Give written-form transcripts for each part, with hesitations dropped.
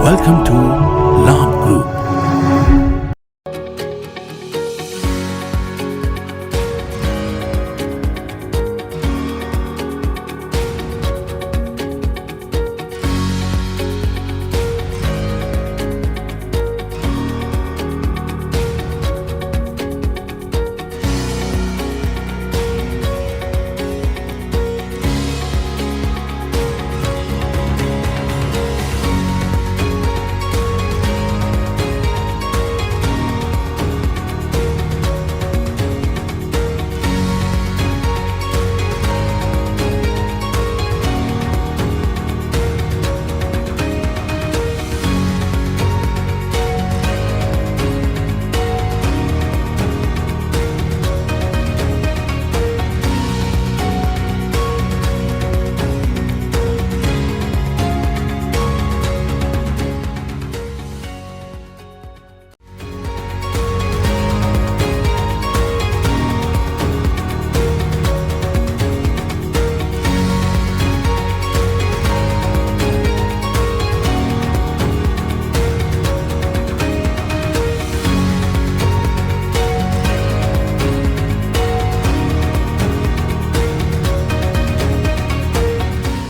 Welcome to Labh Group.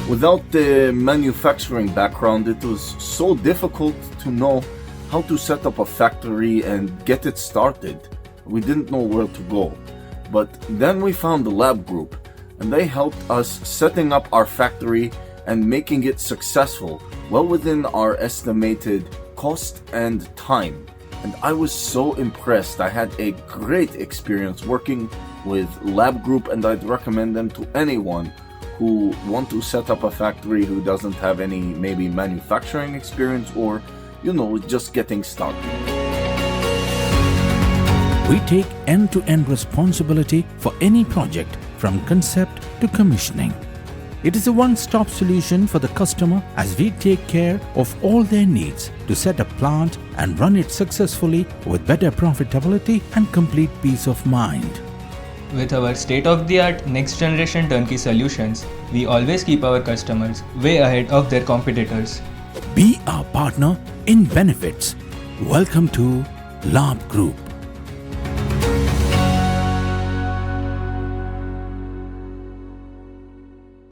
Without the manufacturing background, it was so difficult to know how to set up a factory and get it started. We didn't know where to go. But then we found the Labh Group, and they helped us setting up our factory and making it successful, well within our estimated cost and time. And I was so impressed. I had a great experience working with Labh Group, and I'd recommend them to anyone who want to set up a factory who doesn't have any maybe manufacturing experience or, just getting started. We take end-to-end responsibility for any project from concept to commissioning. It is a one-stop solution for the customer as we take care of all their needs to set a plant and run it successfully with better profitability and complete peace of mind. With our state-of-the-art next-generation turnkey solutions, we always keep our customers way ahead of their competitors. Be our partner in benefits. Welcome to Labh Group.